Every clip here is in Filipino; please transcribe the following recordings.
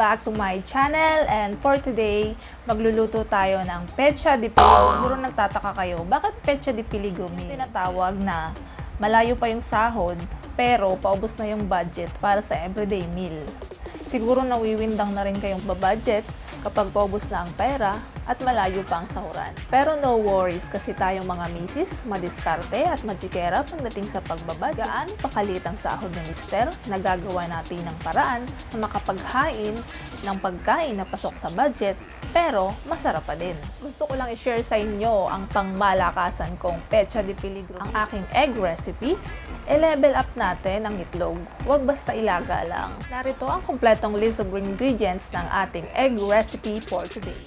back to my channel, and for today, magluluto tayo ng pecha de peligro. Siguro nagtataka kayo, bakit pecha de peligro? Tinatawag na malayo pa yung sahod, pero paubos na yung budget para sa everyday meal. Siguro nawiwindang na rin kayong babudget kapag paubos na ang pera at malayo pa ang sahuran. Pero no worries, kasi tayong mga misis, madiskarte at magikera pagdating sa pagbabudget. Gaano pakalit ang sahod ng mister, nagagawa natin ng paraan na makapaghain ng pagkain na pasok sa budget, pero masarap pa din. Gusto ko lang i-share sa inyo ang pangmalakasan kong pecha de peligro, ang aking egg recipe. I-level up natin ang itlog, huwag basta ilaga lang. Narito ang kompletong list of ingredients ng ating egg recipe for today.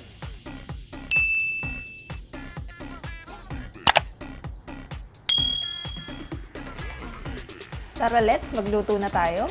Tara, let's magluto na tayo.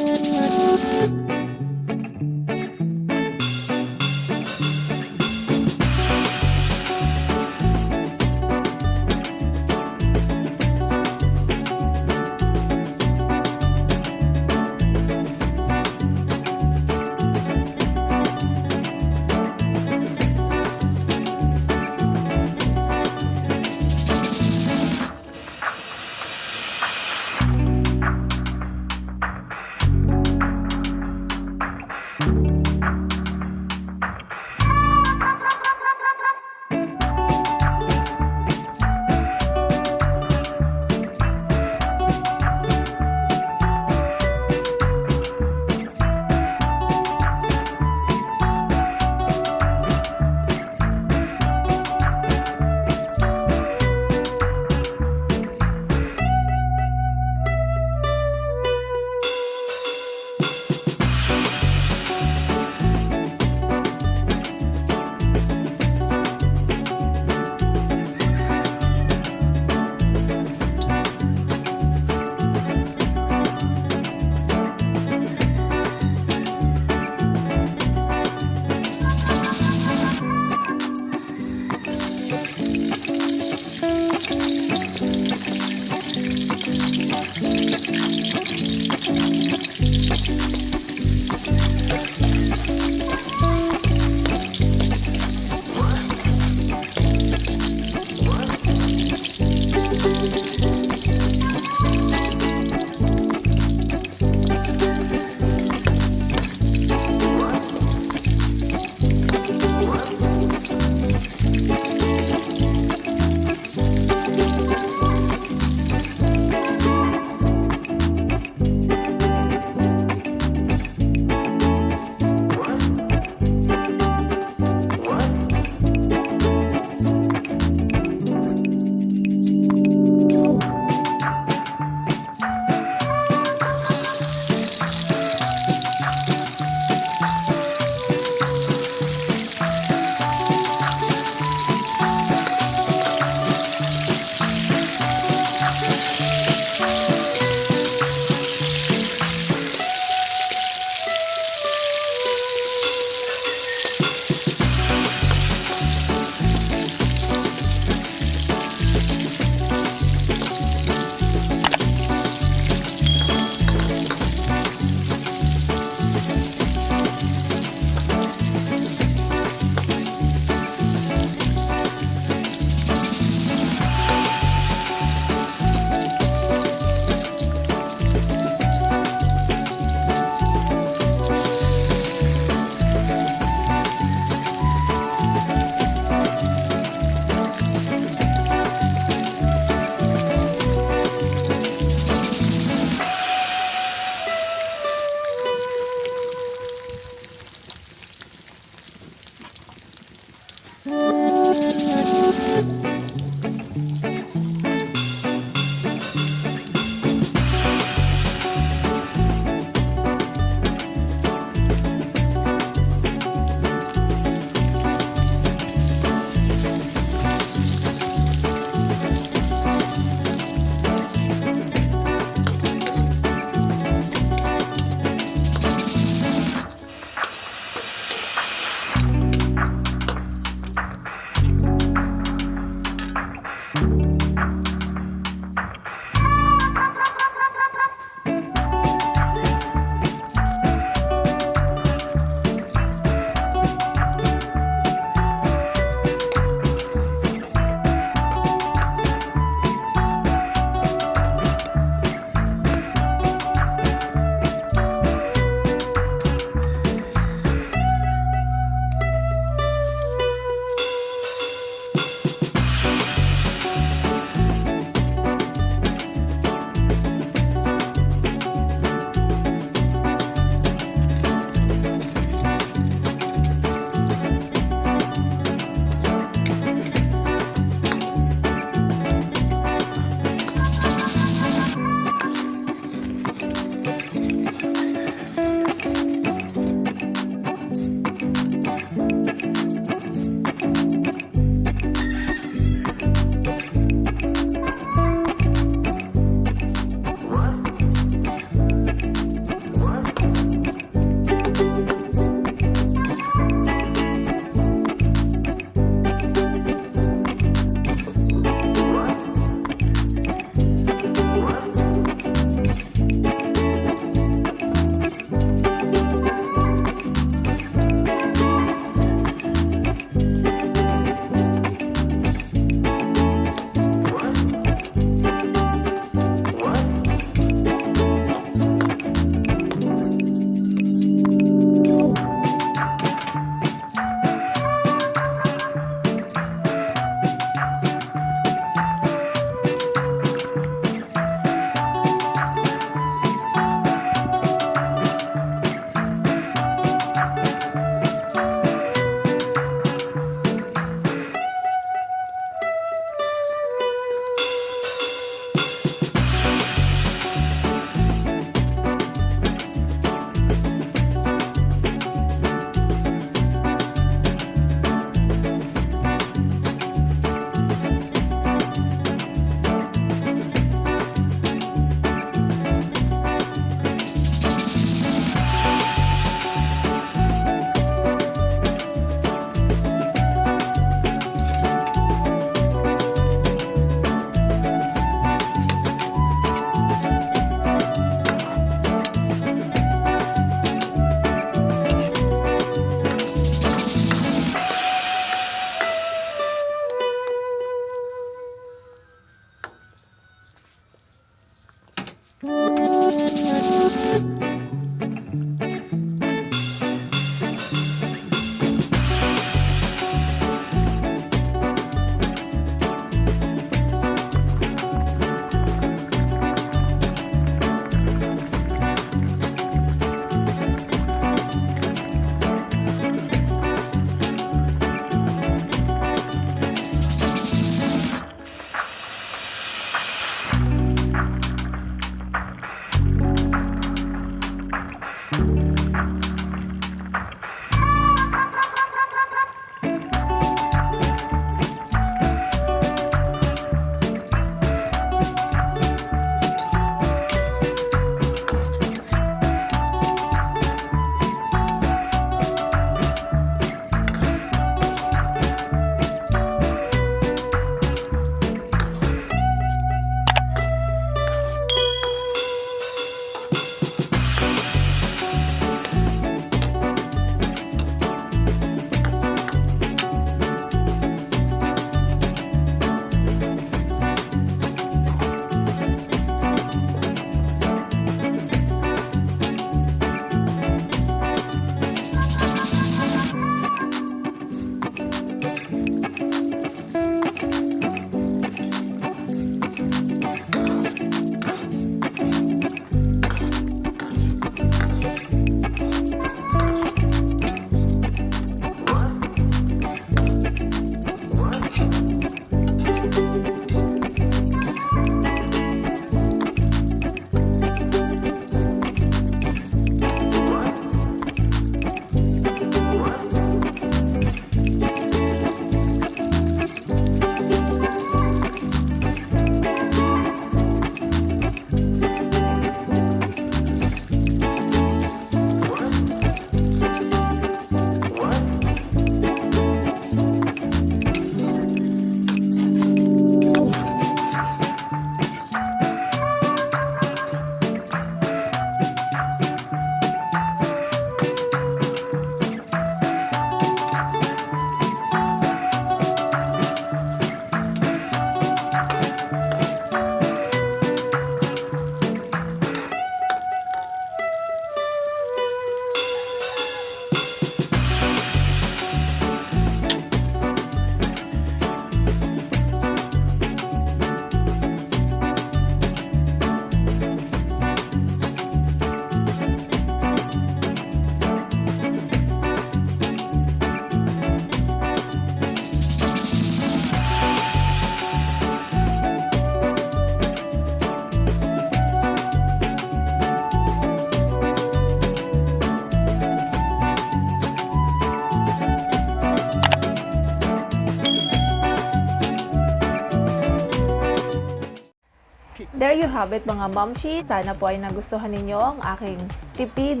There you have it mga momshi. Sana po ay nagustuhan ninyo ang aking tipid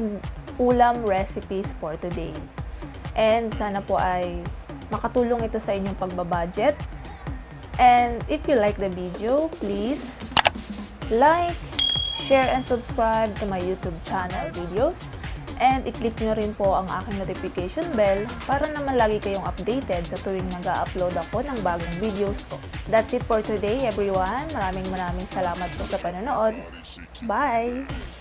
ulam recipes for today. And sana po ay makatulong ito sa inyong pagbabudget. And if you like the video, please like, share, and subscribe to my YouTube channel videos. And i-click nyo rin po ang aking notification bell para naman lagi kayong updated sa tuwing nag-upload ako ng bagong videos ko. That's it for today, everyone. Maraming salamat po sa panonood. Bye!